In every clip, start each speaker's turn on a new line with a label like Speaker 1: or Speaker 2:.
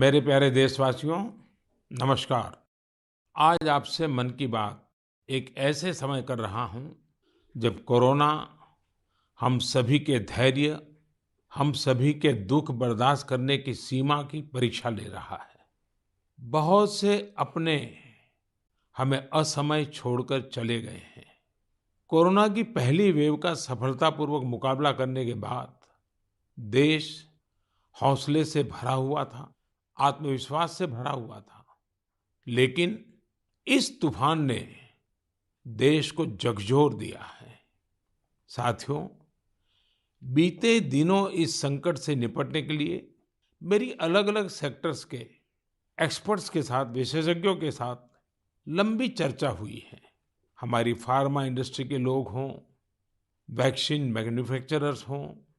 Speaker 1: मेरे प्यारे देशवासियों, नमस्कार। आज आपसे मन की बात एक ऐसे समय कर रहा हूं जब कोरोना हम सभी के धैर्य, हम सभी के दुख बर्दाश्त करने की सीमा की परीक्षा ले रहा है। बहुत से अपने हमें असमय छोड़कर चले गए हैं। कोरोना की पहली वेव का सफलतापूर्वक मुकाबला करने के बाद देश हौसले से भरा हुआ था, आत्मविश्वास से भरा हुआ था। लेकिन इस तूफान ने देश को झकझोर दिया है। साथियों, बीते दिनों इस संकट से निपटने के लिए मेरी अलग-अलग सेक्टर्स के एक्सपर्ट्स के साथ, विशेषज्ञों के साथ लंबी चर्चा हुई है। हमारी फार्मा इंडस्ट्री के लोग हों, वैक्सीन मैन्युफैक्चरर्स हों,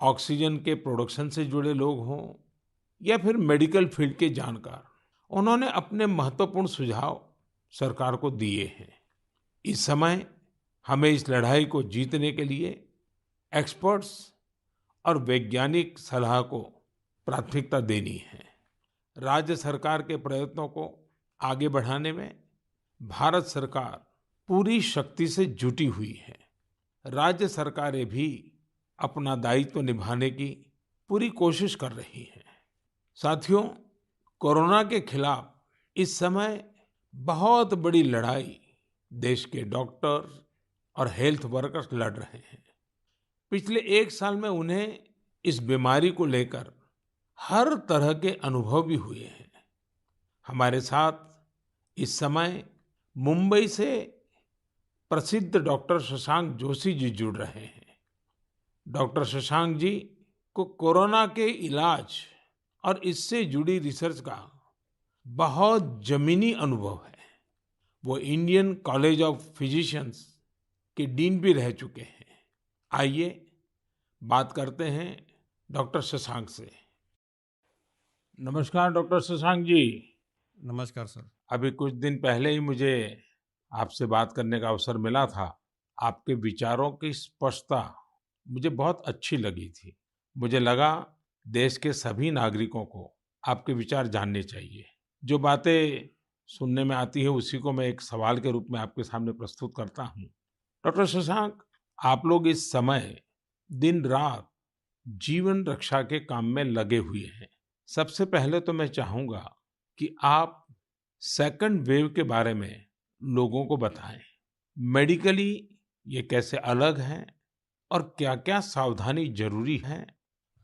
Speaker 1: ऑक्सीजन के प्रोडक्शन से जुड़े लोग हों या फिर मेडिकल फील्ड के जानकार, उन्होंने अपने महत्वपूर्ण सुझाव सरकार को दिए हैं। इस समय हमें इस लड़ाई को जीतने के लिए एक्सपर्ट्स और वैज्ञानिक सलाह को प्राथमिकता देनी है। राज्य सरकार के प्रयत्नों को आगे बढ़ाने में भारत सरकार पूरी शक्ति से जुटी हुई है। राज्य सरकारें भी अपना दायित्व निभाने की पूरी कोशिश कर रही हैं। साथियों, कोरोना के खिलाफ इस समय बहुत बड़ी लड़ाई देश के डॉक्टर और हेल्थ वर्कर्स लड़ रहे हैं। पिछले एक साल में उन्हें इस बीमारी को लेकर हर तरह के अनुभव भी हुए हैं। हमारे साथ इस समय मुंबई से प्रसिद्ध डॉक्टर शशांक जोशी जी जुड़ रहे हैं। डॉक्टर शशांक जी को कोरोना के इलाज और इससे जुड़ी रिसर्च का बहुत जमीनी अनुभव है। वो इंडियन कॉलेज ऑफ फिजिशियंस के डीन भी रह चुके हैं। आइए बात करते हैं डॉक्टर शशांक से। नमस्कार डॉक्टर शशांक जी।
Speaker 2: नमस्कार सर।
Speaker 1: अभी कुछ दिन पहले ही मुझे आपसे बात करने का अवसर मिला था। आपके विचारों की स्पष्टता मुझे बहुत अच्छी लगी थी। मुझे लगा देश के सभी नागरिकों को आपके विचार जानने चाहिए। जो बातें सुनने में आती है उसी को मैं एक सवाल के रूप में आपके सामने प्रस्तुत करता हूँ। डॉक्टर शशांक, आप लोग इस समय दिन रात जीवन रक्षा के काम में लगे हुए हैं। सबसे पहले तो मैं चाहूंगा कि आप सेकंड वेव के बारे में लोगों को बताएं। मेडिकली ये कैसे अलग है और क्या-क्या सावधानी जरूरी है?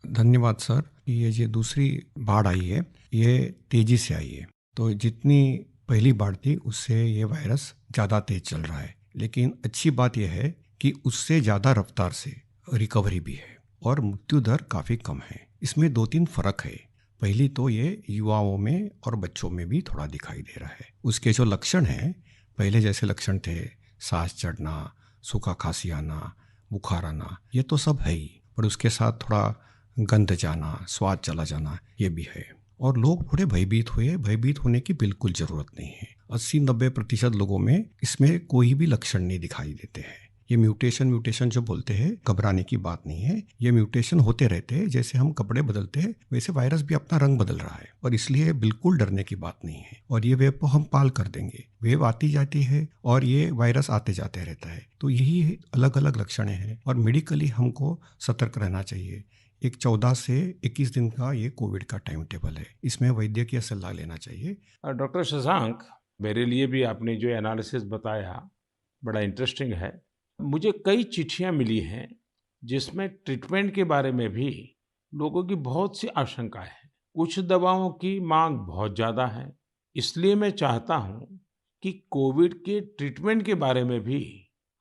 Speaker 2: धन्यवाद सर। ये जो दूसरी बाढ़ आई है ये तेजी से आई है। तो जितनी पहली बाढ़ थी उससे ये वायरस ज़्यादा तेज चल रहा है। लेकिन अच्छी बात यह है कि उससे ज़्यादा रफ्तार से रिकवरी भी है और मृत्यु दर काफ़ी कम है। इसमें 2-3 फर्क है। पहली तो ये युवाओं में और बच्चों में भी थोड़ा दिखाई दे रहा है। उसके जो लक्षण हैं, पहले जैसे लक्षण थे, सांस चढ़ना, सूखा खांसी आना, बुखार आना, ये तो सब है ही, पर उसके साथ थोड़ा गंध जाना, स्वाद चला जाना, ये भी है। और लोग थोड़े भयभीत हुए। भयभीत होने की बिल्कुल ज़रूरत नहीं है। 80-90% लोगों में इसमें कोई भी लक्षण नहीं दिखाई देते हैं। ये म्यूटेशन जो बोलते हैं, घबराने की बात नहीं है। ये म्यूटेशन होते रहते हैं। जैसे हम कपड़े बदलते हैं वैसे वायरस भी अपना रंग बदल रहा है और इसलिए बिल्कुल डरने की बात नहीं है। और ये वेव को हम पाल कर देंगे। वेव आती जाती है और ये वायरस आते जाते रहता है। तो यही अलग अलग लक्षण हैं और मेडिकली हमको सतर्क रहना चाहिए। एक 14 से 21 दिन का ये कोविड का टाइम टेबल है। इसमें वैद्यकीय सलाह लेना चाहिए।
Speaker 1: डॉक्टर शशांक, मेरे लिए भी आपने जो एनालिसिस बताया बड़ा इंटरेस्टिंग है। मुझे कई चिट्ठियां मिली हैं जिसमें ट्रीटमेंट के बारे में भी लोगों की बहुत सी आशंकाएं हैं। कुछ दवाओं की मांग बहुत ज्यादा है। इसलिए मैं चाहता हूं कि कोविड के ट्रीटमेंट के बारे में भी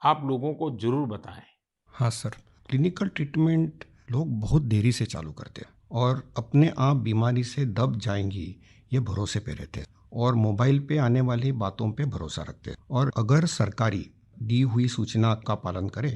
Speaker 1: आप लोगों को जरूर बताएं।
Speaker 2: हाँ सर, क्लिनिकल ट्रीटमेंट लोग बहुत देरी से चालू करते हैं और अपने आप बीमारी से दब जाएंगी ये भरोसे पे रहते हैं और मोबाइल पे आने वाली बातों पे भरोसा रखते हैं। और अगर सरकारी दी हुई सूचना का पालन करे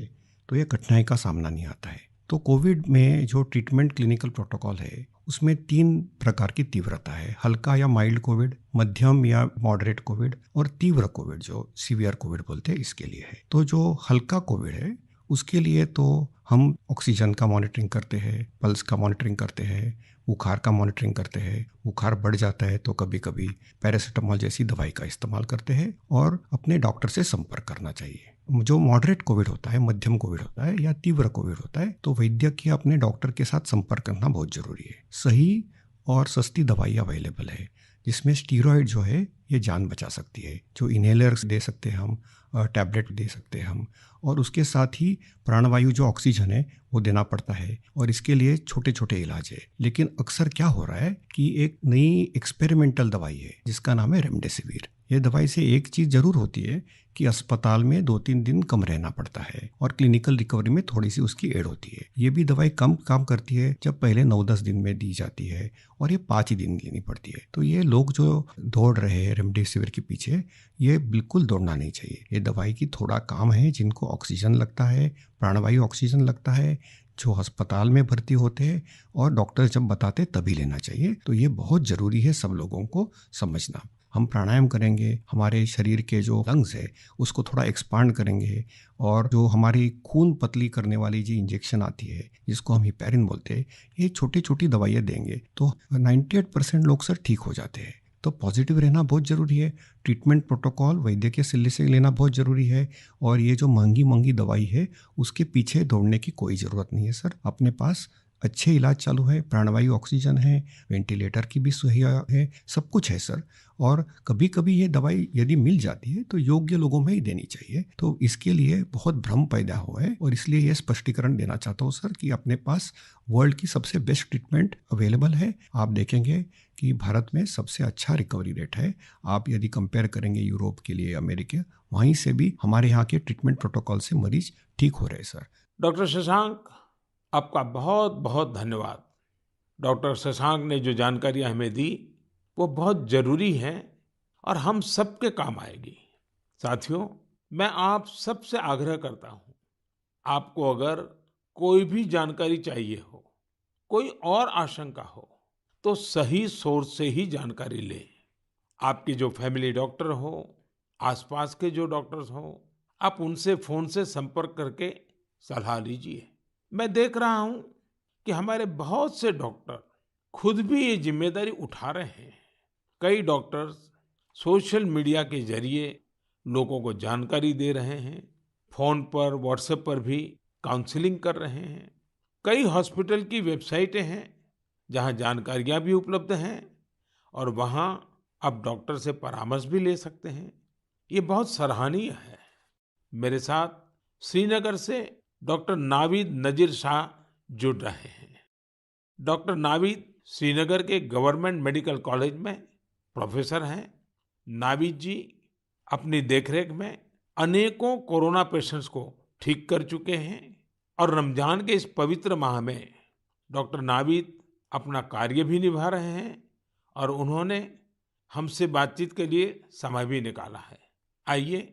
Speaker 2: तो ये कठिनाई का सामना नहीं आता है। तो कोविड में जो ट्रीटमेंट क्लिनिकल प्रोटोकॉल है उसमें 3 प्रकार की तीव्रता है। हल्का या माइल्ड कोविड, मध्यम या मॉडरेट कोविड और तीव्र कोविड जो सीवियर कोविड बोलते हैं इसके लिए है। तो जो हल्का कोविड है उसके लिए तो हम ऑक्सीजन का मॉनिटरिंग करते हैं, पल्स का मॉनिटरिंग करते हैं, बुखार का मॉनिटरिंग करते हैं। बुखार बढ़ जाता है तो कभी कभी पैरासीटामोल जैसी दवाई का इस्तेमाल करते हैं और अपने डॉक्टर से संपर्क करना चाहिए। जो मॉडरेट कोविड होता है, मध्यम कोविड होता है या तीव्र कोविड होता है, तो वैद्य के अपने डॉक्टर के साथ संपर्क करना बहुत जरूरी है। सही और सस्ती दवाई अवेलेबल है जिसमें स्टीरॉयड जो है ये जान बचा सकती है, जो इनहेलर्स दे सकते हैं हम, टैबलेट दे सकते हैं हम, और उसके साथ ही प्राणवायु जो ऑक्सीजन है वो देना पड़ता है, और इसके लिए छोटे छोटे इलाज है। लेकिन अक्सर क्या हो रहा है कि एक नई एक्सपेरिमेंटल दवाई है जिसका नाम है रेमडेसिविर। ये दवाई से एक चीज़ जरूर होती है कि अस्पताल में 2-3 दिन कम रहना पड़ता है और क्लिनिकल रिकवरी में थोड़ी सी उसकी एड होती है। ये भी दवाई कम काम करती है जब पहले 9-10 दिन में दी जाती है, और ये 5 ही दिन लेनी पड़ती है। तो ये लोग जो दौड़ रहे हैं रेमडेसिविर के पीछे, ये बिल्कुल दौड़ना नहीं चाहिए। ये दवाई की थोड़ा काम है, जिनको ऑक्सीजन लगता है, प्राणवायु ऑक्सीजन लगता है, जो अस्पताल में भर्ती होते हैं और डॉक्टर जब बताते तभी लेना चाहिए। तो ये बहुत ज़रूरी है सब लोगों को समझना। हम प्राणायाम करेंगे, हमारे शरीर के जो लंग्स है उसको थोड़ा एक्सपांड करेंगे, और जो हमारी खून पतली करने वाली जो इंजेक्शन आती है जिसको हम हिपैरिन बोलते हैं, ये छोटी छोटी दवाइयाँ देंगे तो 98% लोग सर ठीक हो जाते हैं। तो पॉजिटिव रहना बहुत ज़रूरी है। ट्रीटमेंट प्रोटोकॉल वैद्य के सलाह से लेना बहुत ज़रूरी है, और ये जो महंगी महंगी दवाई है उसके पीछे दौड़ने की कोई ज़रूरत नहीं है सर। अपने पास अच्छे इलाज चालू है, प्राणवायु ऑक्सीजन है, वेंटिलेटर की भी सुविधा है, सब कुछ है सर। और कभी कभी ये दवाई यदि मिल जाती है तो योग्य लोगों में ही देनी चाहिए। तो इसके लिए बहुत भ्रम पैदा हुआ है, और इसलिए ये स्पष्टीकरण देना चाहता हूँ सर कि अपने पास वर्ल्ड की सबसे बेस्ट ट्रीटमेंट अवेलेबल है। आप देखेंगे कि भारत में सबसे अच्छा रिकवरी रेट है। आप यदि कंपेयर करेंगे यूरोप के लिए, अमेरिका, वहीं से भी हमारे यहाँ के ट्रीटमेंट प्रोटोकॉल से मरीज ठीक हो रहे हैं सर।
Speaker 1: डॉक्टर शशांक, आपका बहुत बहुत धन्यवाद। डॉक्टर शशांक ने जो जानकारियां हमें दी वो बहुत जरूरी हैं और हम सबके काम आएगी। साथियों, मैं आप सबसे आग्रह करता हूं, आपको अगर कोई भी जानकारी चाहिए हो, कोई और आशंका हो, तो सही सोर्स से ही जानकारी लें। आपकी जो फैमिली डॉक्टर हो, आसपास के जो डॉक्टर्स हो, आप उनसे फोन से संपर्क करके सलाह लीजिए। मैं देख रहा हूं कि हमारे बहुत से डॉक्टर खुद भी ये जिम्मेदारी उठा रहे हैं। कई डॉक्टर्स सोशल मीडिया के जरिए लोगों को जानकारी दे रहे हैं, फोन पर, व्हाट्सएप पर भी काउंसलिंग कर रहे हैं। कई हॉस्पिटल की वेबसाइटें हैं जहां जानकारियां भी उपलब्ध हैं, और वहां आप डॉक्टर से परामर्श भी ले सकते हैं। ये बहुत सराहनीय है। मेरे साथ श्रीनगर से डॉक्टर नावीद नजीर शाह जुड़ रहे हैं। डॉक्टर नावीद श्रीनगर के गवर्नमेंट मेडिकल कॉलेज में प्रोफेसर हैं। नावीद जी अपनी देखरेख में अनेकों कोरोना पेशेंट्स को ठीक कर चुके हैं, और रमजान के इस पवित्र माह में डॉक्टर नावीद अपना कार्य भी निभा रहे हैं, और उन्होंने हमसे बातचीत के लिए समय भी निकाला है। आइए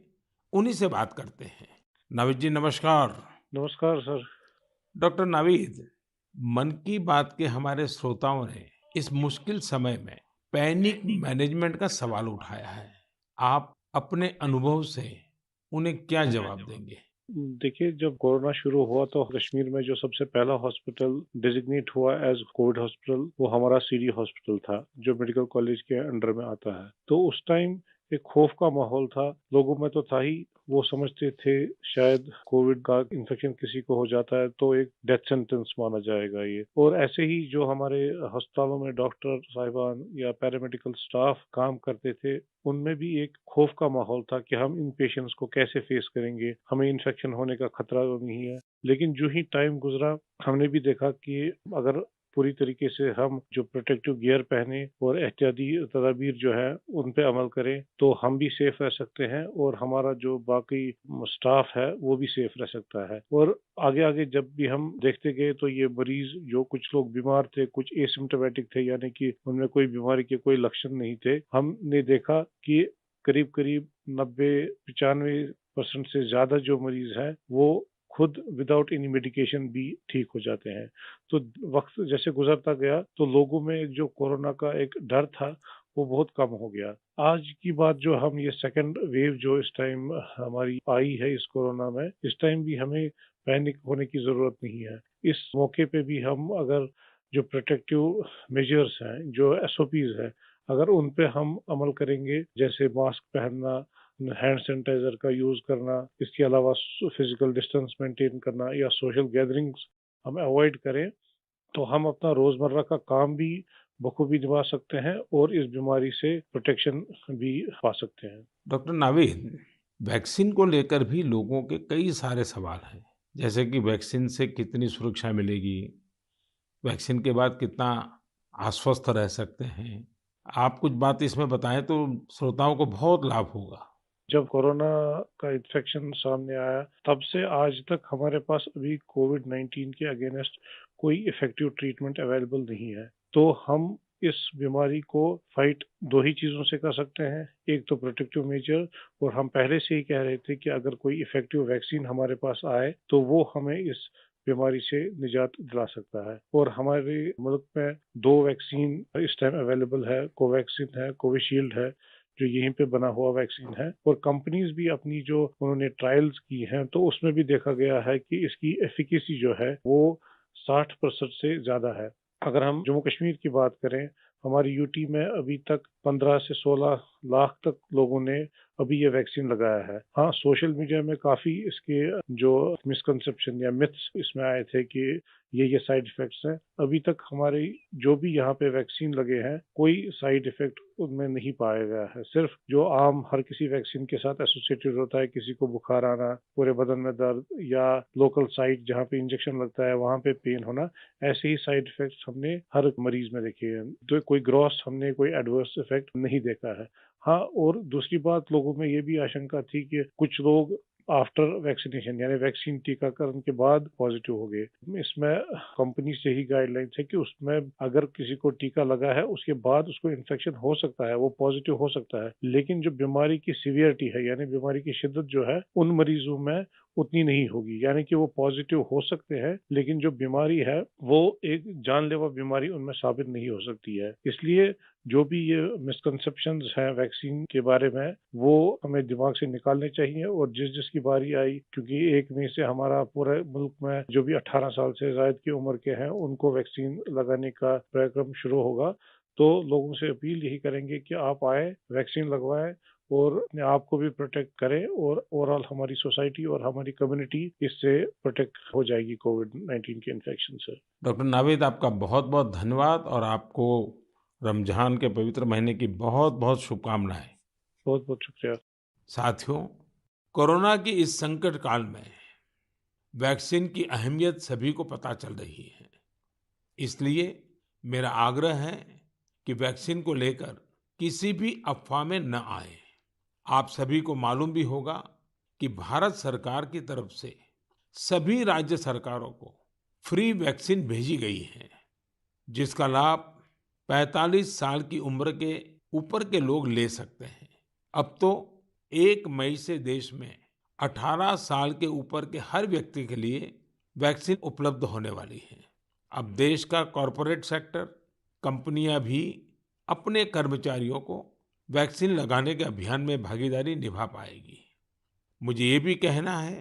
Speaker 1: उन्हीं से बात करते हैं। नावीद जी, नमस्कार।
Speaker 3: नमस्कार सर।
Speaker 1: डॉक्टर नावीद, मन की बात के हमारे श्रोताओं ने इस मुश्किल समय में पैनिक मैनेजमेंट का सवाल उठाया है। आप अपने अनुभव से उन्हें क्या जवाब देंगे?
Speaker 3: देखिए, जब कोरोना शुरू हुआ तो कश्मीर में जो सबसे पहला हॉस्पिटल डिजिग्नेट हुआ एज कोविड हॉस्पिटल वो हमारा सीडी हॉस्पिटल था, जो मेडिकल कॉलेज के अंडर में आता है। तो उस टाइम एक खौफ का माहौल था, लोगों में तो था ही। वो समझते थे शायद कोविड का इन्फेक्शन किसी को हो जाता है तो एक डेथ सेंटेंस माना जाएगा ये। और ऐसे ही जो हमारे अस्पतालों में डॉक्टर साहिबान या पैरामेडिकल स्टाफ काम करते थे, उनमें भी एक खौफ का माहौल था कि हम इन पेशेंट्स को कैसे फेस करेंगे, हमें इन्फेक्शन होने का खतरा तो नहीं है। लेकिन जो ही टाइम गुजरा, हमने भी देखा कि अगर पूरी तरीके से हम जो प्रोटेक्टिव गियर पहने और एहतियाती तदाबीर जो है उन पे अमल करें, तो हम भी सेफ रह सकते हैं और हमारा जो बाकी स्टाफ है वो भी सेफ रह सकता है। और आगे आगे जब भी हम देखते गए तो ये मरीज, जो कुछ लोग बीमार थे, कुछ एसिम्प्टोमेटिक थे, यानी कि उनमें कोई बीमारी के कोई लक्षण नहीं थे, हमने देखा कि करीब करीब 90-95% से ज्यादा जो मरीज हैं वो खुद विदाउट एनी मेडिकेशन भी ठीक हो जाते हैं। तो वक्त जैसे गुजरता गया तो लोगों में जो कोरोना का एक डर था वो बहुत कम हो गया। आज की बात जो हम ये सेकंड वेव जो इस टाइम हमारी आई है इस कोरोना में, इस टाइम भी हमें पैनिक होने की ज़रूरत नहीं है। इस मौके पे भी हम अगर जो प्रोटेक्टिव मेजर्स हैं, जो एसओपीज़ हैं, अगर उन पे हम अमल करेंगे, जैसे मास्क पहनना, हैंड सैनिटाइज़र का यूज़ करना, इसके अलावा फिजिकल डिस्टेंस मेंटेन करना या सोशल गैदरिंग्स हम अवॉइड करें, तो हम अपना रोज़मर्रा का काम भी बखूबी निभा सकते हैं और इस बीमारी से प्रोटेक्शन भी पा सकते हैं।
Speaker 1: डॉक्टर नावीद, वैक्सीन को लेकर भी लोगों के कई सारे सवाल हैं, जैसे कि वैक्सीन से कितनी सुरक्षा मिलेगी, वैक्सीन के बाद कितना आश्वस्त रह सकते हैं। आप कुछ बात इसमें बताएं तो श्रोताओं को बहुत लाभ होगा।
Speaker 3: जब कोरोना का इन्फेक्शन सामने आया, तब से आज तक हमारे पास अभी कोविड-19 के अगेंस्ट कोई इफेक्टिव ट्रीटमेंट अवेलेबल नहीं है। तो हम इस बीमारी को फाइट 2 ही चीज़ों से कर सकते हैं। एक तो प्रोटेक्टिव मेजर, और हम पहले से ही कह रहे थे कि अगर कोई इफेक्टिव वैक्सीन हमारे पास आए, तो वो हमें इस बीमारी से निजात दिला सकता है। और हमारे मुल्क में 2 वैक्सीन इस टाइम अवेलेबल है, कोवैक्सीन है, कोविशील्ड है, जो यहीं पे बना हुआ वैक्सीन है। और कंपनीज भी अपनी जो उन्होंने ट्रायल्स की हैं, तो उसमें भी देखा गया है कि इसकी एफिकेसी जो है वो 60% से ज़्यादा है। अगर हम जम्मू कश्मीर की बात करें, हमारी यूटी में अभी तक 15 से 16 लाख तक लोगों ने अभी ये वैक्सीन लगाया है। हाँ, सोशल मीडिया में काफ़ी इसके जो मिसकंसेप्शन या मिथ्स इसमें आए थे कि ये साइड इफ़ेक्ट्स हैं। अभी तक हमारी जो भी यहाँ पे वैक्सीन लगे हैं, कोई साइड इफ़ेक्ट उनमें नहीं पाया गया है। सिर्फ जो आम हर किसी वैक्सीन के साथ एसोसिएटेड होता है, किसी को बुखार आना, पूरे बदन में दर्द या लोकल साइट जहाँ पे इंजेक्शन लगता है वहाँ पे पेन होना, ऐसे ही साइड इफ़ेक्ट्स हमने हर मरीज में देखे हैं। तो कोई ग्रॉस हमने कोई एडवर्स इफ़ेक्ट नहीं देखा है। हाँ, और दूसरी बात, लोगों में ये भी आशंका थी कि कुछ लोग आफ्टर वैक्सीनेशन यानी वैक्सीन टीकाकरण के बाद पॉजिटिव हो गए। इसमें कंपनी से ही गाइडलाइंस है कि उसमें अगर किसी को टीका लगा है, उसके बाद उसको इन्फेक्शन हो सकता है, वो पॉजिटिव हो सकता है, लेकिन जो बीमारी की सीवियरिटी है यानी बीमारी की शिद्दत जो है, उन मरीजों में उतनी नहीं होगी। यानी कि वो पॉजिटिव हो सकते हैं, लेकिन जो बीमारी है वो एक जानलेवा बीमारी उनमें साबित नहीं हो सकती है। इसलिए जो भी ये मिसकंसेप्शंस हैं वैक्सीन के बारे में, वो हमें दिमाग से निकालने चाहिए। और जिसकी बारी आई, क्योंकि 1 मई से हमारा पूरे मुल्क में जो भी 18 साल से ज़ायद की उम्र के हैं, उनको वैक्सीन लगाने का कार्यक्रम शुरू होगा। तो लोगों से अपील यही करेंगे कि आप आए, वैक्सीन लगवाएं और अपने आप को भी प्रोटेक्ट करें, और ओवरऑल हमारी सोसाइटी और हमारी कम्युनिटी इससे प्रोटेक्ट हो जाएगी कोविड-19 के इन्फेक्शन से।
Speaker 1: डॉक्टर नावीद, आपका बहुत-बहुत धन्यवाद और आपको रमज़ान के पवित्र महीने की बहुत-बहुत शुभकामनाएँ।
Speaker 3: बहुत-बहुत शुक्रिया।
Speaker 1: साथियों, कोरोना की इस संकट काल में वैक्सीन की अहमियत सभी को पता चल रही है। इसलिए मेरा आग्रह है कि वैक्सीन को लेकर किसी भी अफ़वाह में न आएं। आप सभी को मालूम भी होगा कि भारत सरकार की तरफ से सभी राज्य सरकारों को फ्री वैक्सीन भेजी गई है, जिसका लाभ 45 साल की उम्र के ऊपर के लोग ले सकते हैं। अब तो 1 मई से देश में 18 साल के ऊपर के हर व्यक्ति के लिए वैक्सीन उपलब्ध होने वाली है। अब देश का कॉरपोरेट सेक्टर, कंपनियां भी अपने कर्मचारियों को वैक्सीन लगाने के अभियान में भागीदारी निभा पाएगी। मुझे ये भी कहना है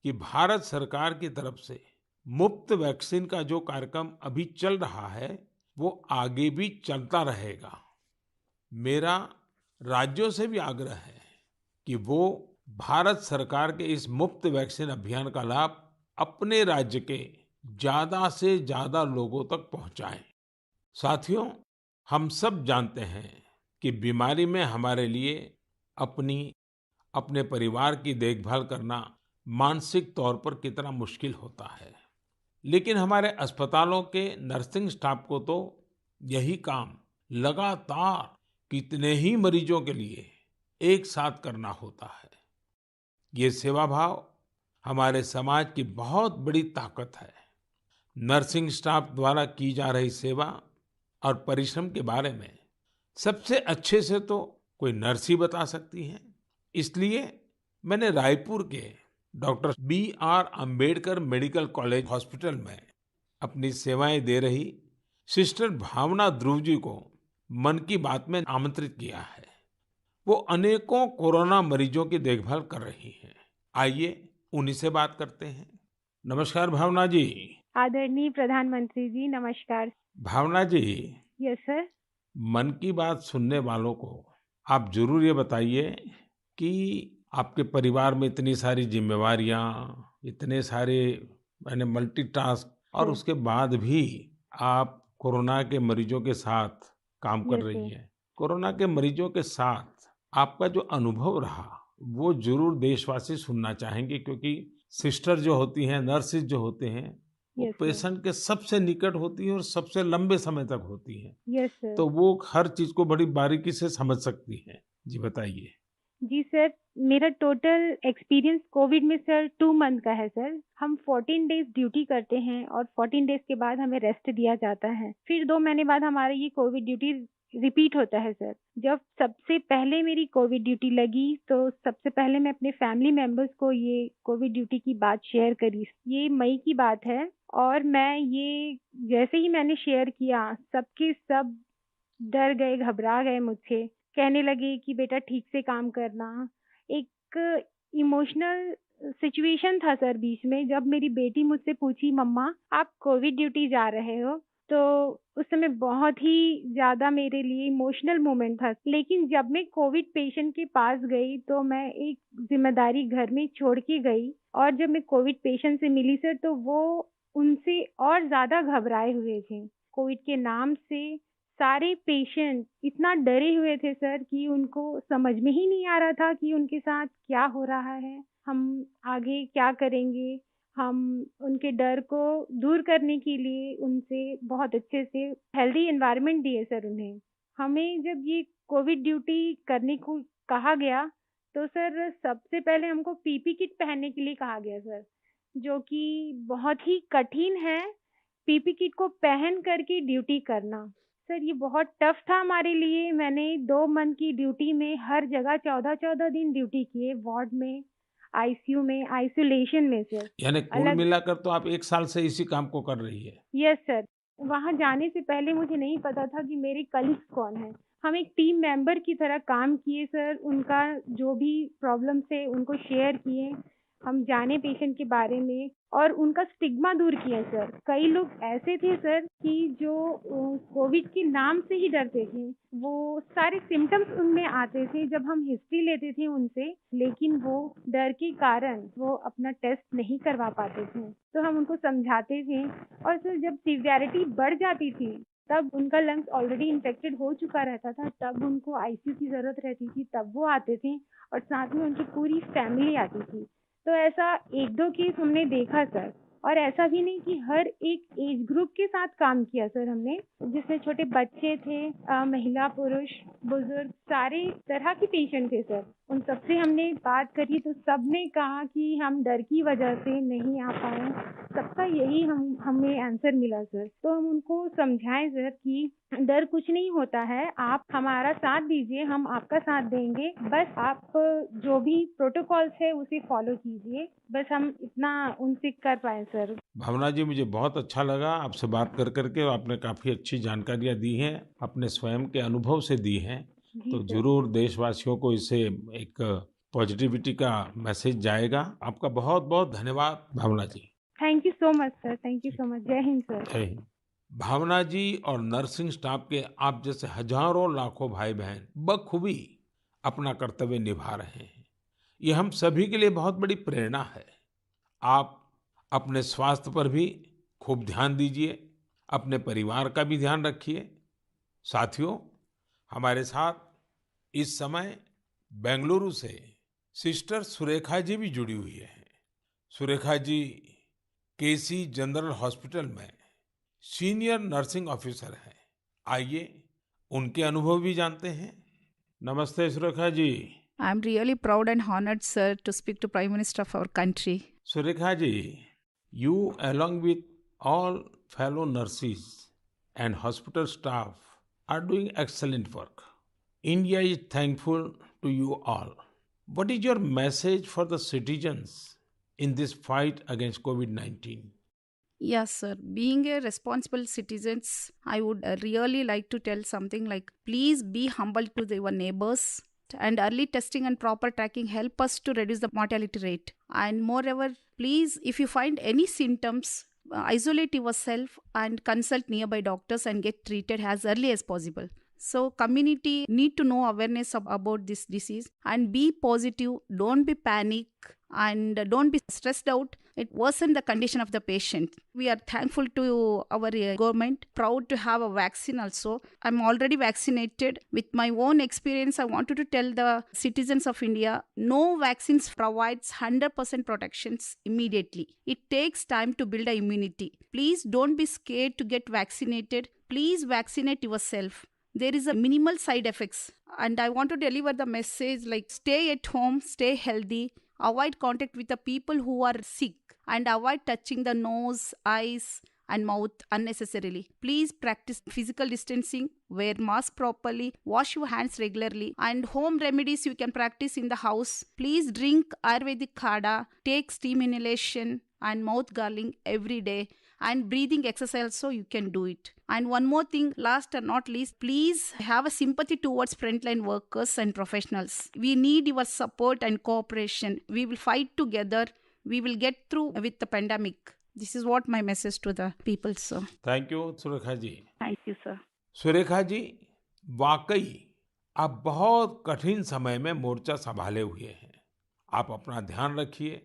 Speaker 1: कि भारत सरकार की तरफ से मुफ्त वैक्सीन का जो कार्यक्रम अभी चल रहा है, वो आगे भी चलता रहेगा। मेरा राज्यों से भी आग्रह है कि वो भारत सरकार के इस मुफ्त वैक्सीन अभियान का लाभ अपने राज्य के ज्यादा से ज्यादा लोगों तक पहुंचाएं। साथियों, हम सब जानते हैं कि बीमारी में हमारे लिए अपनी अपने परिवार की देखभाल करना मानसिक तौर पर कितना मुश्किल होता है, लेकिन हमारे अस्पतालों के नर्सिंग स्टाफ को तो यही काम लगातार कितने ही मरीजों के लिए एक साथ करना होता है। ये सेवा भाव हमारे समाज की बहुत बड़ी ताकत है। नर्सिंग स्टाफ द्वारा की जा रही सेवा और परिश्रम के बारे में सबसे अच्छे से तो कोई नर्स ही बता सकती है। इसलिए मैंने रायपुर के doctor B.R. Ambedkar medical college hospital में अपनी सेवाएं दे रही सिस्टर भावना ध्रुव जी को मन की बात में आमंत्रित किया है। वो अनेकों कोरोना मरीजों की देखभाल कर रही हैं। आइए उन्हीं से बात करते हैं। नमस्कार भावना जी।
Speaker 4: आदरणीय प्रधानमंत्री जी, नमस्कार।
Speaker 1: भावना जी,
Speaker 4: यस सर।
Speaker 1: मन की बात सुनने वालों को आप ज़रूर ये बताइए कि आपके परिवार में इतनी सारी ज़िम्मेवारियाँ, इतने सारे यानी मल्टीटास्क और
Speaker 4: सर।
Speaker 1: उसके बाद भी आप कोरोना के मरीजों के साथ काम कर
Speaker 4: यस
Speaker 1: रही
Speaker 4: सर।
Speaker 1: हैं। कोरोना के मरीजों के साथ आपका जो अनुभव रहा, वो ज़रूर देशवासी सुनना चाहेंगे क्योंकि सिस्टर जो होती हैं, नर्सेज़ जो होते हैं, वो
Speaker 4: यस सर।
Speaker 1: पेशेंट के सबसे निकट होती हैं और सबसे लंबे समय तक होती हैं।
Speaker 4: Yes sir.
Speaker 1: तो वो हर चीज़ को बड़ी बारीकी से समझ सकती हैं। जी बताइए।
Speaker 4: जी सर, मेरा टोटल एक्सपीरियंस कोविड में सर 2 मंथ का है सर। हम 14 डेज़ ड्यूटी करते हैं और 14 डेज़ के बाद हमें रेस्ट दिया जाता है। फिर 2 महीने बाद हमारा ये कोविड ड्यूटी रिपीट होता है सर। जब सबसे पहले मेरी कोविड ड्यूटी लगी, तो सबसे पहले मैं अपने फैमिली मेंबर्स को ये कोविड ड्यूटी की बात शेयर करी। ये मई की बात है और मैं ये जैसे ही मैंने शेयर किया, सबके सब डर गए, घबरा गए मुझसे। कहने लगे कि बेटा ठीक से काम करना। एक इमोशनल सिचुएशन था सर बीच में, जब मेरी बेटी मुझसे पूछी, मम्मा आप कोविड ड्यूटी जा रहे हो? तो उस समय बहुत ही ज़्यादा मेरे लिए इमोशनल मोमेंट था। लेकिन जब मैं कोविड पेशेंट के पास गई, तो मैं एक ज़िम्मेदारी घर में छोड़ के गई और जब मैं कोविड पेशेंट से मिली सर, तो वो उनसे और ज़्यादा घबराए हुए थे। कोविड के नाम से सारे पेशेंट इतना डरे हुए थे सर कि उनको समझ में ही नहीं आ रहा था कि उनके साथ क्या हो रहा है, हम आगे क्या करेंगे। हम उनके डर को दूर करने के लिए उनसे बहुत अच्छे से हेल्दी एनवायरनमेंट दिए सर उन्हें। हमें जब ये कोविड ड्यूटी करने को कहा गया, तो सर सबसे पहले हमको पीपी किट पहनने के लिए कहा गया सर, जो कि बहुत ही कठिन है, पीपी किट को पहन कर के ड्यूटी करना। सर ये बहुत टफ था हमारे लिए। मैंने 2 मंथ की ड्यूटी में हर जगह 14-14 दिन ड्यूटी किए, वार्ड में, आईसीयू में, आइसोलेशन में सर।
Speaker 1: यानी कुल
Speaker 4: अलग।
Speaker 1: मिलाकर तो आप 1 साल से इसी काम को कर रही है।
Speaker 4: Yes sir. वहाँ जाने से पहले मुझे नहीं पता था कि मेरे कलीग्स कौन हैं। हम एक टीम मेंबर की तरह काम किए सर, उनका जो भी प्रॉब्लम्स थे उनको शेयर किए। हम जाने पेशेंट के बारे में और उनका स्टिग्मा दूर किया सर। कई लोग ऐसे थे सर कि जो कोविड के नाम से ही डरते थे। वो सारे सिम्पटम्स उनमें आते थे जब हम हिस्ट्री लेते थे उनसे, लेकिन वो डर के कारण वो अपना टेस्ट नहीं करवा पाते थे। तो हम उनको समझाते थे और सर जब सिवियरिटी बढ़ जाती थी, तब उनका लंग्स ऑलरेडी इन्फेक्टेड हो चुका रहता था, तब उनको आईसीयू की ज़रूरत रहती थी, तब वो आते थे और साथ में उनकी पूरी फैमिली आती थी। तो ऐसा 1-2 केस हमने देखा सर। और ऐसा भी नहीं कि हर एक एज ग्रुप के साथ काम किया सर हमने, जिसमें छोटे बच्चे थे, महिला, पुरुष, बुजुर्ग, सारे तरह के पेशेंट थे सर। उन सबसे हमने बात करी तो सबने कहा कि हम डर की वजह से नहीं आ पाए। सबका यही हमें आंसर मिला सर। तो हम उनको समझाएं सर कि डर कुछ नहीं होता है, आप हमारा साथ दीजिए, हम आपका साथ देंगे। बस आप जो भी प्रोटोकॉल्स है उसे फॉलो कीजिए। बस हम इतना उनसे कर पाए सर।
Speaker 1: भावना जी, मुझे बहुत अच्छा लगा आपसे बात कर के। आपने काफ़ी अच्छी जानकारियाँ दी हैं, अपने स्वयं के अनुभव से दी हैं।
Speaker 4: जी
Speaker 1: तो
Speaker 4: सर।
Speaker 1: ज़रूर देशवासियों को इससे एक पॉजिटिविटी का मैसेज जाएगा। आपका बहुत-बहुत धन्यवाद Bhavana ji.
Speaker 4: Thank you so much sir, thank you so much. Jai Hind sir.
Speaker 1: जय हिंद। भावना जी और नर्सिंग स्टाफ के आप जैसे हजारों लाखों भाई-बहन बखूबी अपना कर्तव्य निभा रहे हैं। ये हम सभी के लिए बहुत बड़ी प्रेरणा है। आप अपने स्वास्थ्य पर भी खूब ध्यान दीजिए, अपने परिवार का भी ध्यान रखिए। साथियों, हमारे साथ इस समय बेंगलुरु से सिस्टर सुरेखा जी भी जुड़ी हुई है। सुरेखा जी केसी जनरल हॉस्पिटल में सीनियर नर्सिंग ऑफिसर हैं। आइए उनके अनुभव भी जानते हैं। नमस्ते Surekha ji.
Speaker 5: I'm really proud and honored, sir, to speak to Prime Minister of our country.
Speaker 1: Surekha ji, you along with all fellow nurses and hospital staff are doing excellent work. India is thankful to you all. What is your message for the citizens in this fight against COVID-19?
Speaker 5: Yes, sir. Being a responsible citizens, I would really like to tell something like, please be humble to your neighbors. And early testing and proper tracking help us to reduce the mortality rate. And moreover, please, if you find any symptoms, isolate yourself and consult nearby doctors and get treated as early as possible. So community need to know awareness about this disease and be positive, don't be panic and don't be stressed out. It worsen the condition of the patient. We are thankful to our government, proud to have a vaccine also. I'm already vaccinated. With my own experience, I wanted to tell the citizens of India, no vaccines provides 100% protections immediately. It takes time to build a immunity. Please don't be scared to get vaccinated. Please vaccinate yourself. There is a minimal side effects, and I want to deliver the message like stay at home, stay healthy, avoid contact with the people who are sick, and avoid touching the nose, eyes and mouth unnecessarily. Please practice physical distancing, wear mask properly, wash your hands regularly, and home remedies you can practice in the house. Please drink Ayurvedic Kada, take steam inhalation and mouth gargling every day, and breathing exercise so you can do it. And one more thing, last and not least, please have a sympathy towards frontline workers and professionals. We need your support and cooperation. We will fight together. We will get through with the pandemic. This is what my message to the people, sir.
Speaker 1: Thank you Surekha ji.
Speaker 5: Thank you, sir.
Speaker 1: Surekha ji, वाकई आप बहुत कठिन समय में मोर्चा संभाले हुए हैं। आप अपना ध्यान रखिए।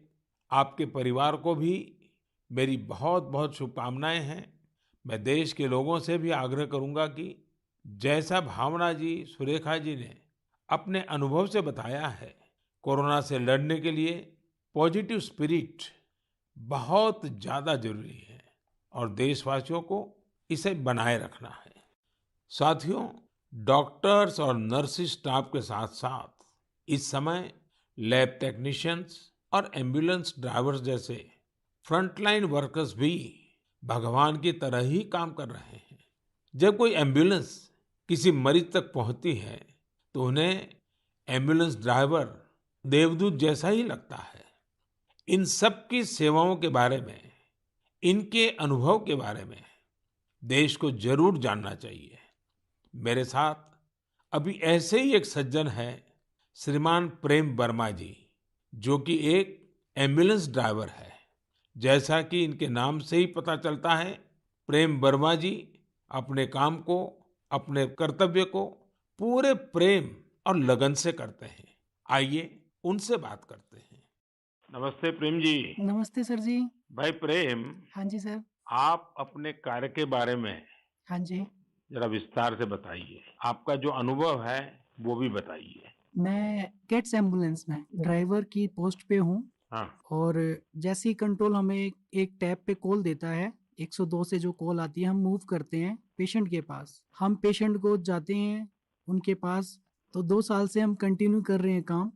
Speaker 1: आपके परिवार को भी मेरी बहुत बहुत शुभकामनाएं हैं। मैं देश के लोगों से भी आग्रह करूंगा कि जैसा भावना जी, सुरेखा जी ने अपने अनुभव से बताया है, कोरोना से लड़ने के लिए पॉजिटिव स्पिरिट बहुत ज्यादा जरूरी है और देशवासियों को इसे बनाए रखना है। साथियों, डॉक्टर्स और नर्सिंग स्टाफ के साथ साथ इस समय लैब टेक्नीशियंस और एम्बुलेंस ड्राइवर्स जैसे फ्रंटलाइन वर्कर्स भी भगवान की तरह ही काम कर रहे हैं। जब कोई एम्बुलेंस किसी मरीज तक पहुंचती है तो उन्हें एम्बुलेंस ड्राइवर देवदूत जैसा ही लगता है। इन सब की सेवाओं के बारे में, इनके अनुभव के बारे में देश को जरूर जानना चाहिए। मेरे साथ अभी ऐसे ही एक सज्जन है, श्रीमान प्रेम वर्मा जी, जो कि एक एम्बुलेंस ड्राइवर है। जैसा कि इनके नाम से ही पता चलता है, प्रेम वर्मा जी अपने काम को, अपने कर्तव्य को पूरे प्रेम और लगन से करते हैं। आइए उनसे बात करते हैं। नमस्ते प्रेम जी।
Speaker 6: नमस्ते सर जी।
Speaker 1: भाई प्रेम,
Speaker 6: हाँ जी सर।
Speaker 1: आप अपने कार्य के बारे में
Speaker 6: हाँ जी।
Speaker 1: जरा विस्तार से बताइए। आपका जो अनुभव है वो भी बताइए।
Speaker 6: मैं कैट्स एम्बुलेंस में ड्राइवर की पोस्ट पे हूँ।
Speaker 1: हाँ।
Speaker 6: और जैसे ही कंट्रोल हमें एक टैब पे कॉल देता है, 102 से जो कॉल आती है, हम मूव करते हैं पेशेंट के पास। हम पेशेंट को जाते हैं उनके पास। तो 2 साल से हम कंटिन्यू कर रहे हैं काम।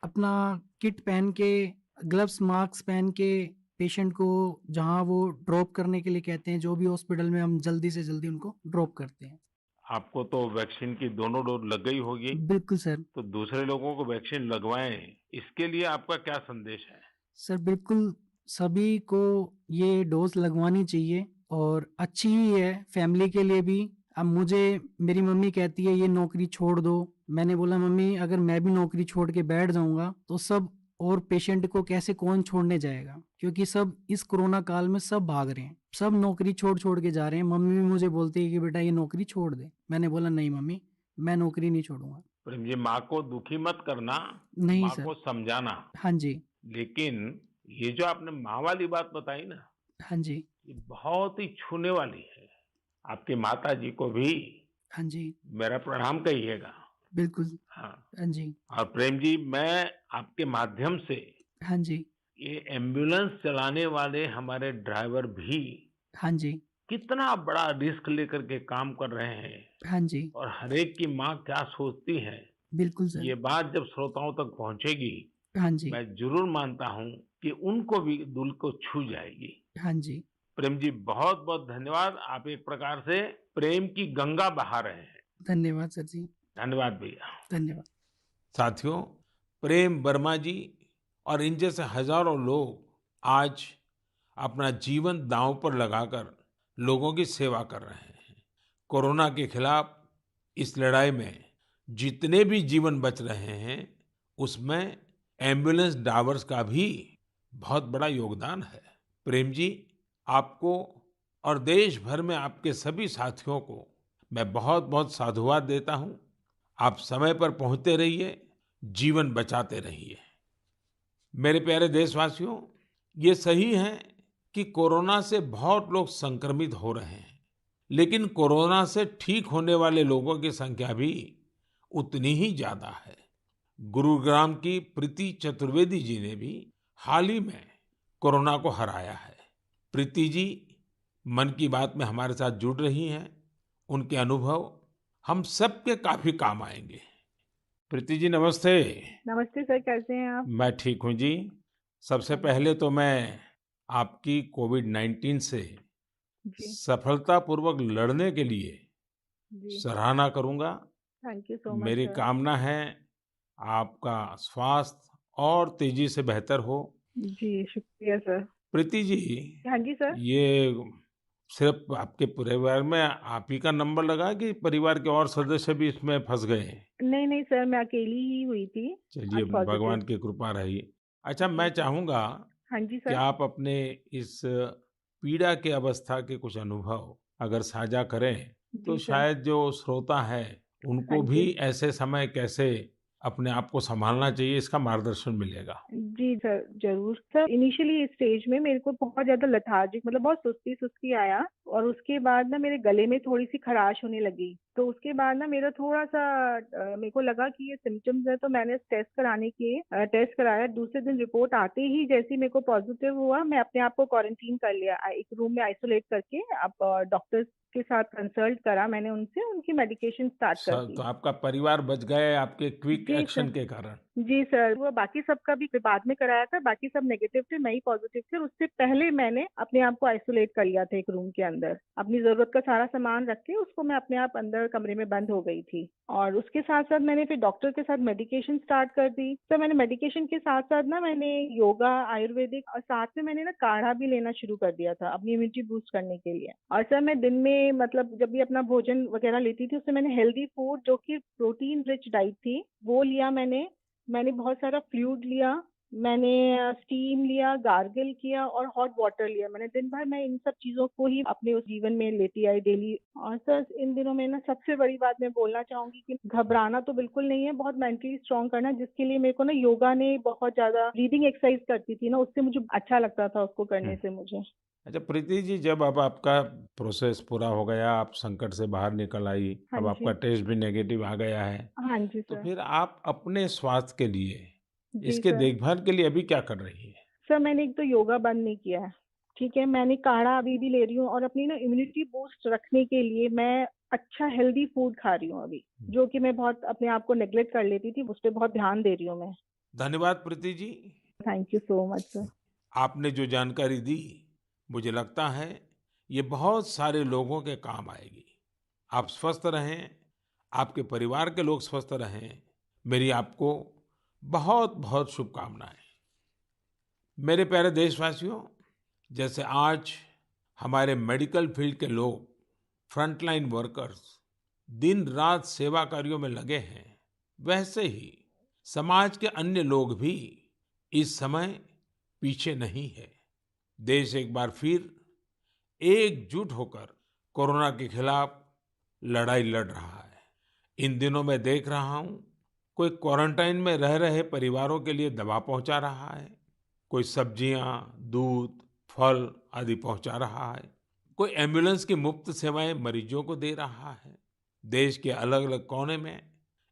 Speaker 6: अपना किट पहन के, ग्लव्स, मास्क पहन के पेशेंट को जहाँ वो ड्रॉप करने के लिए कहते हैं, जो भी हॉस्पिटल में, हम जल्दी से जल्दी उनको ड्रॉप करते हैं।
Speaker 1: आपको तो वैक्सीन की दोनों डोज लग गई होगी।
Speaker 6: बिल्कुल सर।
Speaker 1: तो दूसरे लोगों को वैक्सीन लगवाएं, इसके लिए आपका क्या संदेश है?
Speaker 6: सर बिल्कुल, सभी को ये डोज लगवानी चाहिए और अच्छी ही है फैमिली के लिए भी। अब मुझे मेरी मम्मी कहती है ये नौकरी छोड़ दो। मैंने बोला मम्मी, अगर मैं भी नौकरी छोड़ के बैठ जाऊंगा तो सब और पेशेंट को कैसे कौन छोड़ने जाएगा, क्योंकि सब इस कोरोना काल में सब भाग रहे हैं, सब नौकरी छोड़ छोड़ के जा रहे हैं। मम्मी भी मुझे बोलती है कि बेटा ये नौकरी छोड़ दे। मैंने बोला नहीं मम्मी, मैं नौकरी नहीं छोड़ूंगा।
Speaker 1: प्रेम जी, माँ को दुखी मत करना,
Speaker 6: नहीं
Speaker 1: माँ
Speaker 6: सर।
Speaker 1: को समझाना।
Speaker 6: हाँ जी।
Speaker 1: लेकिन ये जो आपने माँ वाली बात बताई ना,
Speaker 6: हाँ जी।
Speaker 1: ये बहुत ही छूने वाली है। आपकी माता जी को भी
Speaker 6: हाँ जी।
Speaker 1: मेरा प्रणाम कहिएगा।
Speaker 6: बिल्कुल।
Speaker 1: हाँ।
Speaker 6: हाँ जी।
Speaker 1: और प्रेम जी, मैं आपके माध्यम से
Speaker 6: हाँ जी।
Speaker 1: ये एम्बुलेंस चलाने वाले हमारे ड्राइवर भी
Speaker 6: हाँ जी।
Speaker 1: कितना बड़ा रिस्क लेकर के काम कर रहे हैं,
Speaker 6: हाँ जी।
Speaker 1: और हर एक की माँ क्या सोचती है,
Speaker 6: बिल्कुल सर।
Speaker 1: ये बात जब श्रोताओं तक पहुंचेगी,
Speaker 6: हाँ जी।
Speaker 1: मैं जरूर मानता हूँ कि उनको भी दिल को छू जाएगी।
Speaker 6: हाँ जी।
Speaker 1: प्रेम जी, बहुत बहुत धन्यवाद। आप एक प्रकार से प्रेम की गंगा बहा रहे हैं।
Speaker 6: धन्यवाद सर जी।
Speaker 1: धन्यवाद भैया।
Speaker 6: धन्यवाद।
Speaker 1: साथियों, प्रेम वर्मा जी और इन जैसे हजारों लोग आज अपना जीवन दांव पर लगाकर लोगों की सेवा कर रहे हैं। कोरोना के खिलाफ इस लड़ाई में जितने भी जीवन बच रहे हैं उसमें एम्बुलेंस ड्राइवर्स का भी बहुत बड़ा योगदान है। प्रेम जी, आपको और देश भर में आपके सभी साथियों को मैं बहुत बहुत साधुवाद देता हूँ। आप समय पर पहुंचते रहिए, जीवन बचाते रहिए। मेरे प्यारे देशवासियों, ये सही है कि कोरोना से बहुत लोग संक्रमित हो रहे हैं, लेकिन कोरोना से ठीक होने वाले लोगों की संख्या भी उतनी ही ज्यादा है। गुरुग्राम की प्रीति चतुर्वेदी जी ने भी हाल ही में कोरोना को हराया है। प्रीति जी मन की बात में हमारे साथ जुड़ रही हैं। उनके अनुभव हम सबके काफी काम आएंगे। प्रीति जी, नमस्ते।
Speaker 7: नमस्ते सर, कैसे हैं आप?
Speaker 1: मैं ठीक हूँ जी। सबसे पहले तो मैं आपकी कोविड-19 से
Speaker 7: जी
Speaker 1: सफलतापूर्वक लड़ने के लिए
Speaker 7: जी
Speaker 1: सराहना करूंगा।
Speaker 7: थैंक यू सो मच
Speaker 1: मेरी
Speaker 7: सर।
Speaker 1: कामना है आपका स्वास्थ्य और तेजी से बेहतर हो।
Speaker 7: जी शुक्रिया सर।
Speaker 1: प्रीति जी,
Speaker 7: हाँ जी सर।
Speaker 1: ये सिर्फ आपके परिवार में आप ही का नंबर लगा कि परिवार के और सदस्य भी इसमें फंस गए?
Speaker 7: नहीं नहीं सर, मैं अकेली ही हुई थी
Speaker 1: चलिए,
Speaker 7: आज पॉजिटिव।
Speaker 1: भगवान की कृपा रही। अच्छा,
Speaker 7: जी
Speaker 1: मैं
Speaker 7: सर।
Speaker 1: चाहूंगा
Speaker 7: हाँ जी
Speaker 1: कि
Speaker 7: सर।
Speaker 1: आप अपने इस पीड़ा के अवस्था के कुछ अनुभव अगर साझा करें, तो
Speaker 7: जी सर।
Speaker 1: शायद जो श्रोता है
Speaker 7: हाँ
Speaker 1: उनको भी
Speaker 7: जी।
Speaker 1: ऐसे समय कैसे अपने आप को संभालना चाहिए, इसका मार्गदर्शन मिलेगा।
Speaker 7: जी सर, ज़रूर। सर इनिशियली इस स्टेज में मेरे को बहुत ज़्यादा लेथार्जिक मतलब बहुत सुस्ती-सुस्ती आया और उसके बाद ना मेरे गले में थोड़ी-सी खराश होने लगी। तो उसके बाद ना मेरा थोड़ा-सा मेरे को लगा कि ये सिम्पटम्स है, तो मैंने टेस्ट कराया। दूसरे दिन रिपोर्ट आते ही जैसे ही मेरे को पॉजिटिव हुआ, मैं अपने आप को क्वारंटीन कर लिया। एक रूम में आइसोलेट करके अब डॉक्टर्स के साथ कंसल्ट करा मैंने उनसे, उनकी मेडिकेशन स्टार्ट कर
Speaker 1: तो
Speaker 7: दी।
Speaker 1: आपका परिवार बच गए आपके क्विक
Speaker 7: जी
Speaker 1: एक्शन
Speaker 7: सर।
Speaker 1: के कारण।
Speaker 7: जी सर, वो बाकी सबका भी बाद में कराया था, बाकी सब नेगेटिव थे, मैं ही पॉजिटिव थी और उससे पहले मैंने अपने आप को आइसोलेट कर लिया था एक रूम के अंदर। अपनी ज़रूरत का सारा सामान रख के उसको मैं अपने आप अंदर कमरे में बंद हो गई थी और उसके साथ-साथ मैंने फिर डॉक्टर के साथ मेडिकेशन स्टार्ट कर दी। सर मैंने मेडिकेशन के साथ-साथ ना मैंने योगा, आयुर्वेदिक और साथ में मैंने ना काढ़ा भी लेना शुरू कर दिया था अपनी इम्यूनिटी बूस्ट करने के लिए। और सर मैं दिन में मतलब जब भी अपना भोजन वगैरह लेती थी, उसमें मैंने हेल्दी फूड जो कि प्रोटीन रिच डाइट थी, वो लिया मैंने बहुत सारा फ्लूइड लिया, मैंने स्टीम लिया, गार्गल किया और हॉट वाटर लिया। मैंने दिन भर मैं इन सब चीज़ों को ही अपने उस जीवन में लेती आई डेली। और सर इन दिनों में ना सबसे बड़ी बात मैं बोलना चाहूँगी कि घबराना तो बिल्कुल नहीं है, बहुत मेंटली स्ट्रॉन्ग करना है, जिसके लिए मेरे को ना योगा ने बहुत ज़्यादा ब्रीदिंग एक्सरसाइज करती थी ना, उससे मुझे अच्छा लगता था उसको करने
Speaker 1: हम्म।
Speaker 7: से मुझे।
Speaker 1: अच्छा प्रीति जी, जब अब आपका प्रोसेस पूरा हो गया, आप संकट से बाहर निकल आई,
Speaker 7: हाँ
Speaker 1: अब आपका
Speaker 7: जी।
Speaker 1: टेस्ट भी नेगेटिव आ गया है,
Speaker 7: हाँ जी
Speaker 1: तो
Speaker 7: सर।
Speaker 1: फिर आप अपने स्वास्थ्य के लिए,
Speaker 7: जी
Speaker 1: इसके
Speaker 7: सर।
Speaker 1: देखभाल के लिए अभी क्या कर रही है?
Speaker 7: सर मैंने एक तो योगा बंद नहीं किया है, ठीक है? मैंने काढ़ा अभी भी ले रही हूँ और अपनी ना इम्यूनिटी बूस्ट रखने के लिए मैं अच्छा हेल्दी फूड खा रही हूँ अभी, जो कि मैं बहुत अपने आप को नेग्लेक्ट कर लेती थी, उस पे बहुत ध्यान दे रही हूँ मैं।
Speaker 1: धन्यवाद Preeti ji.
Speaker 7: Thank you so much sir.
Speaker 1: आपने जो जानकारी दी, मुझे लगता है ये बहुत सारे लोगों के काम आएगी। आप स्वस्थ रहें, आपके परिवार के लोग स्वस्थ रहें, मेरी आपको बहुत बहुत शुभकामनाएं। मेरे प्यारे देशवासियों, जैसे आज हमारे मेडिकल फील्ड के लोग, फ्रंटलाइन वर्कर्स, दिन रात सेवा कार्यों में लगे हैं, वैसे ही समाज के अन्य लोग भी इस समय पीछे नहीं है। देश एक बार फिर एकजुट होकर कोरोना के खिलाफ लड़ाई लड़ रहा है। इन दिनों मैं देख रहा हूं, कोई क्वारंटाइन में रह रहे परिवारों के लिए दवा पहुंचा रहा है, कोई सब्जियां, दूध, फल आदि पहुंचा रहा है, कोई एम्बुलेंस की मुफ्त सेवाएं मरीजों को दे रहा है। देश के अलग अलग कोने में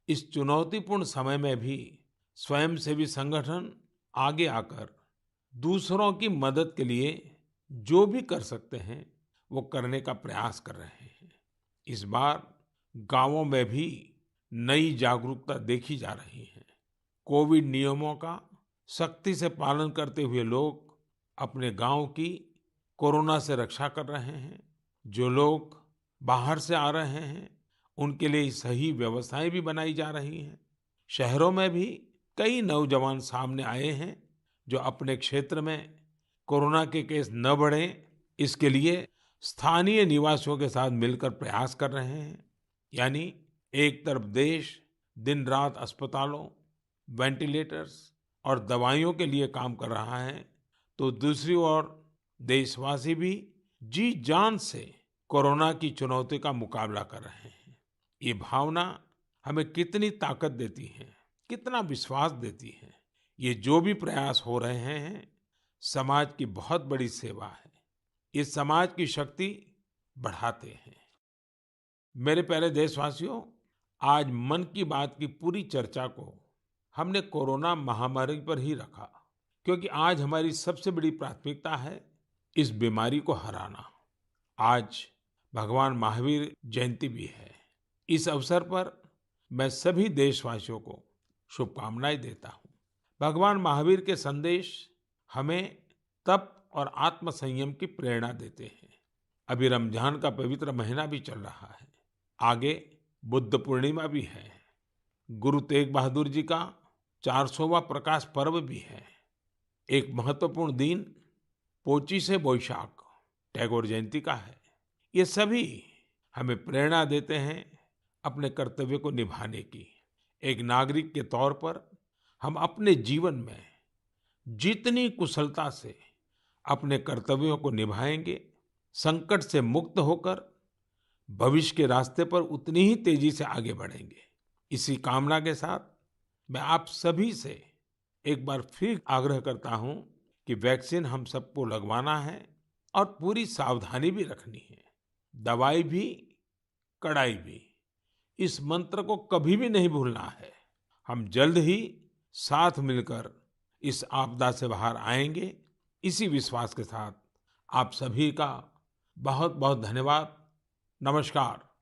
Speaker 1: इस चुनौतीपूर्ण समय में भी स्वयंसेवी संगठन आगे आकर दूसरों की मदद के लिए जो भी कर सकते हैं वो करने का प्रयास कर रहे हैं। इस बार गांवों में भी नई जागरूकता देखी जा रही है। कोविड नियमों का सख्ती से पालन करते हुए लोग अपने गांव की कोरोना से रक्षा कर रहे हैं। जो लोग बाहर से आ रहे हैं उनके लिए सही व्यवस्थाएं भी बनाई जा रही हैं। शहरों में भी कई नौजवान सामने आए हैं जो अपने क्षेत्र में कोरोना के केस न बढ़े, इसके लिए स्थानीय निवासियों के साथ मिलकर प्रयास कर रहे हैं। यानी एक तरफ देश दिन रात अस्पतालों, वेंटिलेटर्स और दवाइयों के लिए काम कर रहा है, तो दूसरी ओर देशवासी भी जी जान से कोरोना की चुनौती का मुकाबला कर रहे हैं। ये भावना हमें कितनी ताकत देती है, कितना विश्वास देती है। ये जो भी प्रयास हो रहे हैं, समाज की बहुत बड़ी सेवा है। ये समाज की शक्ति बढ़ाते हैं। मेरे प्यारे देशवासियों, आज मन की बात की पूरी चर्चा को हमने कोरोना महामारी पर ही रखा, क्योंकि आज हमारी सबसे बड़ी प्राथमिकता है इस बीमारी को हराना। आज भगवान महावीर जयंती भी है। इस अवसर पर मैं सभी देशवासियों को शुभकामनाएं देता हूँ। भगवान महावीर के संदेश हमें तप और आत्म संयम की प्रेरणा देते हैं। अभी रमजान का पवित्र महीना भी चल रहा है। आगे बुद्ध पूर्णिमा भी है। गुरु तेग बहादुर जी का 400वां प्रकाश पर्व भी है। एक महत्वपूर्ण दिन पोचिशे बोईशाख टैगोर जयंती का है। ये सभी हमें प्रेरणा देते हैं अपने कर्तव्य को निभाने की। एक नागरिक के तौर पर हम अपने जीवन में जितनी कुशलता से अपने कर्तव्यों को निभाएंगे, संकट से मुक्त होकर भविष्य के रास्ते पर उतनी ही तेजी से आगे बढ़ेंगे। इसी कामना के साथ मैं आप सभी से एक बार फिर आग्रह करता हूं कि वैक्सीन हम सबको लगवाना है और पूरी सावधानी भी रखनी है। दवाई भी, कड़ाई भी, इस मंत्र को कभी भी नहीं भूलना है। हम जल्द ही साथ मिलकर इस आपदा से बाहर आएंगे। इसी विश्वास के साथ आप सभी का बहुत बहुत धन्यवाद। नमस्कार।